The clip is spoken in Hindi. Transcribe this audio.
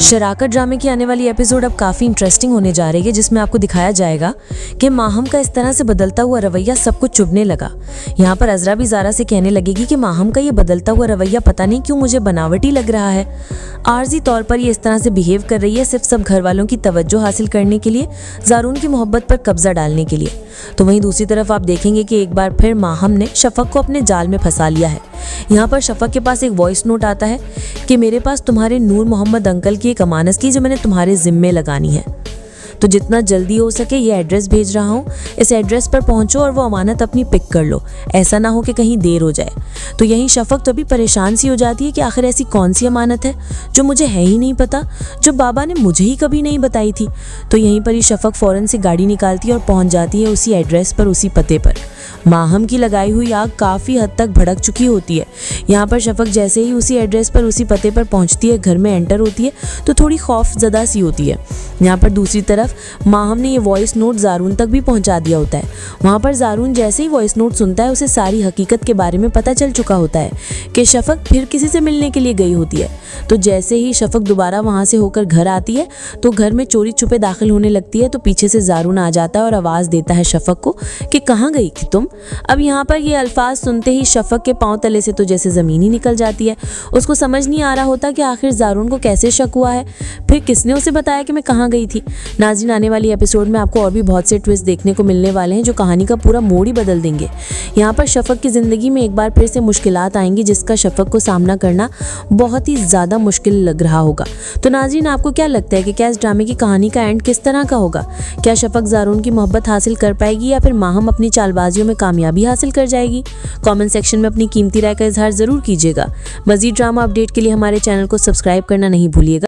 शराकत ड्रामे की आने वाली एपिसोड अब काफ़ी इंटरेस्टिंग होने जा रही है, जिसमें आपको दिखाया जाएगा कि माहम का इस तरह से बदलता हुआ रवैया सबको चुभने लगा। यहाँ पर अजरा भी ज़ारा से कहने लगेगी कि माहम का ये बदलता हुआ रवैया पता नहीं क्यों मुझे बनावटी लग रहा है। आर्जी तौर पर ये इस तरह से बिहेव कर रही है सिर्फ सब घर वालों की तवज्जो हासिल करने के लिए, ज़ारून की मोहब्बत पर कब्जा डालने के लिए। तो वहीं दूसरी तरफ आप देखेंगे कि एक बार फिर माहम ने शफक को अपने जाल में फंसा लिया है। यहाँ पर शफक के पास एक वॉइस नोट आता है कि मेरे पास तुम्हारे नूर मोहम्मद अंकल की एक अमानत की जो मैंने तुम्हारे जिम्मे लगानी है, तो जितना जल्दी हो सके ये एड्रेस भेज रहा हूँ, इस एड्रेस पर पहुँचो और वो अमानत अपनी पिक कर लो, ऐसा ना हो कि कहीं देर हो जाए। तो यहीं शफक तो अभी परेशान सी हो जाती है कि आखिर ऐसी कौन सी अमानत है जो मुझे है ही नहीं पता, जो बाबा ने मुझे ही कभी नहीं बताई थी। तो यहीं पर ही शफक फ़ौरन से गाड़ी निकालती है और पहुँच जाती है उसी एड्रेस पर, उसी पते पर। माहम की लगाई हुई आग काफ़ी हद तक भड़क चुकी होती है। यहाँ पर शफक जैसे ही उसी एड्रेस पर, उसी पते पर पहुँचती है, घर में एंटर होती है तो थोड़ी खौफजदा सी होती है। यहाँ पर दूसरी तरफ माहम ने ये वॉइस नोट ज़ारून तक भी पहुँचा दिया होता है। वहाँ पर ज़ारून जैसे ही वॉइस नोट सुनता है उसे सारी हकीकत के बारे में पता चल चुका होता है कि शफक फिर किसी से मिलने के लिए गई होती है। तो जैसे ही शफक दोबारा वहाँ से होकर घर आती है तो घर में चोरी छुपे दाखिल होने लगती है, तो पीछे से ज़ारून आ जाता है और आवाज़ देता है शफक को कि कहाँ गई थी तुम। अब यहाँ पर ये अल्फाज सुनते ही शफक के पाँव तले से तो जैसे ज़मीन ही निकल जाती है। उसको समझ नहीं आ रहा होता कि आखिर ज़ारून को कैसे शक हुआ है, फिर किसने उसे बताया कि मैं कहाँ गई थी। नाज़रीन, आने वाली एपिसोड में आपको और भी बहुत से ट्विस्ट देखने को मिलने वाले हैं जो कहानी का पूरा मोड़ ही बदल देंगे। यहाँ पर शफक की ज़िंदगी में एक बार फिर से मुश्किलात आएंगी जिसका शफक को सामना करना बहुत ही ज़्यादा मुश्किल लग रहा होगा। तो नाज़रीन, आपको क्या लगता है कि क्या इस ड्रामे की कहानी का एंड किस तरह का होगा? क्या शफक ज़ारून की मोहब्बत हासिल कर पाएगी या फिर माहम अपनी चालबाजियों में कामयाबी हासिल कर जाएगी? कमेंट सेक्शन में अपनी कीमती राय का इजहार ज़रूर कीजिएगा। मज़ीद ड्रामा अपडेट के लिए हमारे चैनल को सब्सक्राइब करना नहीं भूलिएगा।